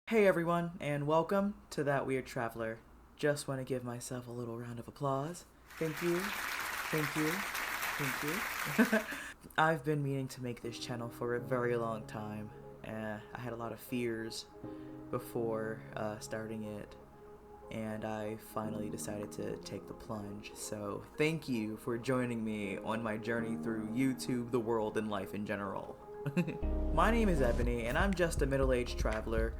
Hey everyone, and welcome to That Weird Traveler. Just want to give myself a little round of applause. Thank you, thank you, thank you. I've been meaning to make this channel for a very long time. I had a lot of fears before starting it, and I finally decided to take the plunge. So, thank you for joining me on my journey through YouTube, the world, and life in general. My name is Ebony, and I'm just a middle-aged traveler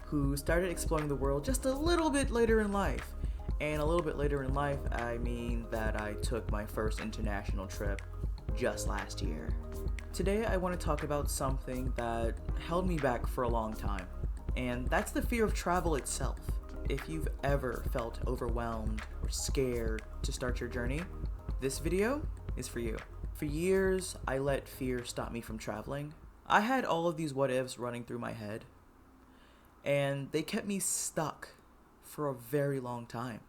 who started exploring the world just a little bit later in life. And a little bit later in life, I mean that I took my first international trip just last year. Today, I want to talk about something that held me back for a long time, and that's the fear of travel itself. If you've ever felt overwhelmed or scared to start your journey, this video is for you. For years, I let fear stop me from traveling. I had all of these what ifs running through my head, and they kept me stuck for a very long time.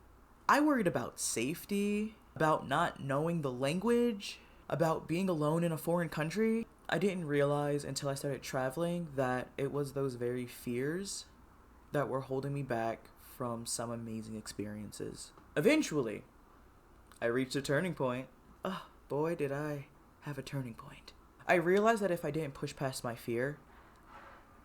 I worried about safety, about not knowing the language, about being alone in a foreign country. I didn't realize until I started traveling that it was those very fears that were holding me back from some amazing experiences. Eventually, I reached a turning point. Oh, boy, did I have a turning point. I realized that if I didn't push past my fear,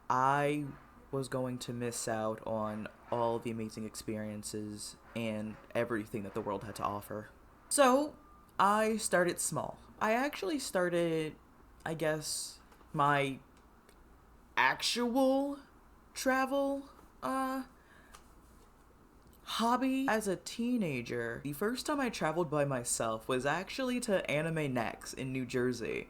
I was going to miss out on all the amazing experiences and everything that the world had to offer. So, I started small. I actually started, I guess, my actual travel hobby as a teenager. The first time I traveled by myself was actually to Anime Next in New Jersey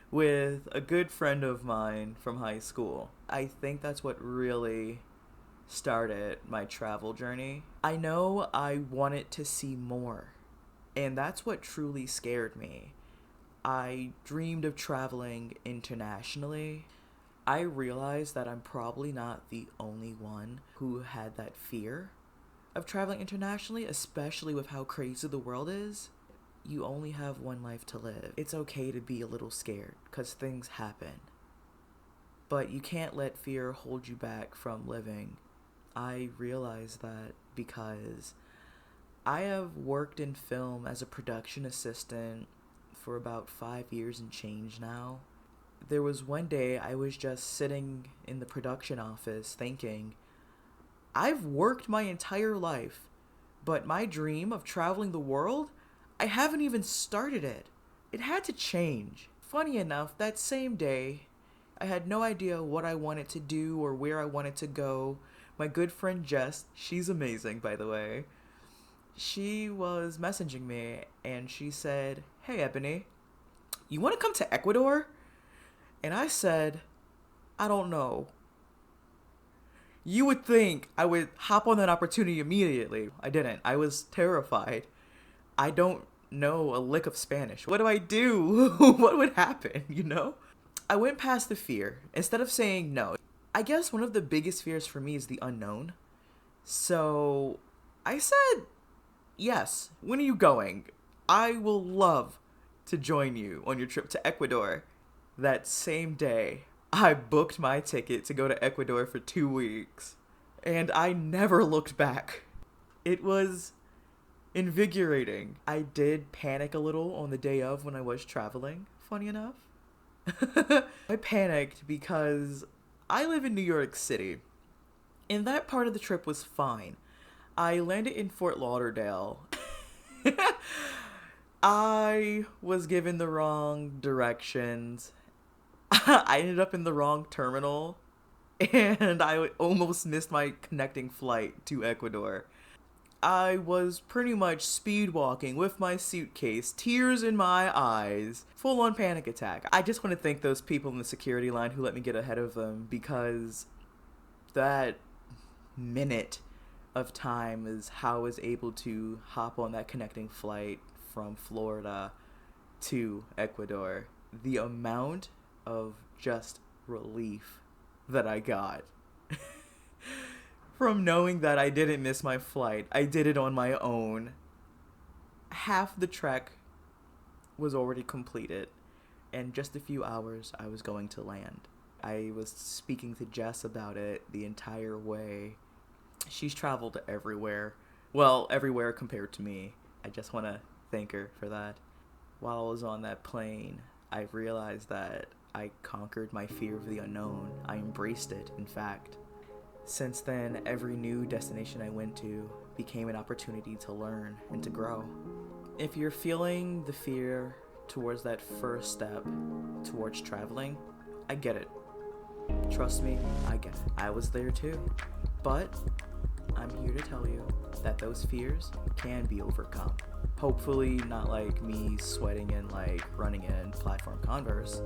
with a good friend of mine from high school. I think that's what really started my travel journey. I know I wanted to see more, and that's what truly scared me. I dreamed of traveling internationally. I realized that I'm probably not the only one who had that fear of traveling internationally, especially with how crazy the world is. You only have one life to live. It's okay to be a little scared, because things happen. But you can't let fear hold you back from living. I realize that because I have worked in film as a production assistant for about 5 years and change now. There was one day I was just sitting in the production office thinking, I've worked my entire life, but my dream of traveling the world, I haven't even started it. It had to change. Funny enough, that same day, I had no idea what I wanted to do or where I wanted to go. My good friend Jess, she's amazing by the way, she was messaging me and she said, "Hey Ebony, you want to come to Ecuador?" And I said, "I don't know." You would think I would hop on that opportunity immediately. I didn't. I was terrified. I don't know a lick of Spanish. What do I do? What would happen, you know? I went past the fear. Instead of saying no, I guess one of the biggest fears for me is the unknown. So I said, yes. When are you going? I will love to join you on your trip to Ecuador. That same day, I booked my ticket to go to Ecuador for 2 weeks. And I never looked back. It was invigorating. I did panic a little on the day of when I was traveling, funny enough. I panicked because I live in New York City, and that part of the trip was fine. I landed in Fort Lauderdale. I was given the wrong directions. I ended up in the wrong terminal, and I almost missed my connecting flight to Ecuador. I was pretty much speed walking with my suitcase, tears in my eyes, full on panic attack. I just want to thank those people in the security line who let me get ahead of them, because that minute of time is how I was able to hop on that connecting flight from Florida to Ecuador. The amount of just relief that I got from knowing that I didn't miss my flight. I did it on my own. Half the trek was already completed, and just a few hours I was going to land. I was speaking to Jess about it the entire way. She's traveled everywhere. Well, everywhere compared to me. I just want to thank her for that. While I was on that plane, I realized that I conquered my fear of the unknown. I embraced it, in fact. Since then, every new destination I went to became an opportunity to learn and to grow. If you're feeling the fear towards that first step towards traveling, I get it. Trust me, I get it. I was there too. But I'm here to tell you that those fears can be overcome. Hopefully not like me sweating and like running in platform Converse,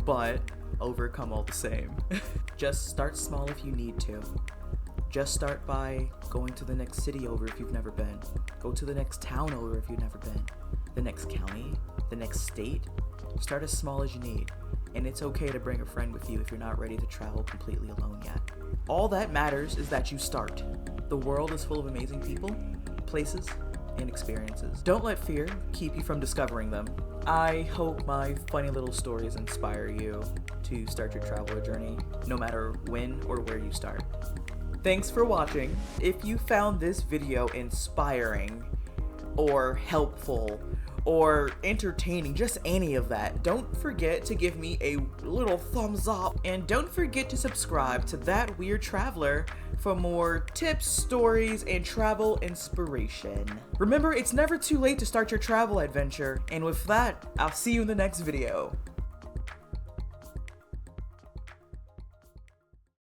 but overcome all the same. Just start small if you need to. Just start by going to the next city over if you've never been. Go to the next town over if you've never been. The next county, the next state. Start as small as you need. And it's okay to bring a friend with you if you're not ready to travel completely alone yet. All that matters is that you start. The world is full of amazing people, places, and experiences. Don't let fear keep you from discovering them. I hope my funny little stories inspire you to start your traveler journey, no matter when or where you start. Thanks for watching. If you found this video inspiring or helpful or entertaining, just any of that, don't forget to give me a little thumbs up, and don't forget to subscribe to That Weird Traveler for more tips, stories, and travel inspiration. Remember, it's never too late to start your travel adventure, and with that, I'll see you in the next video.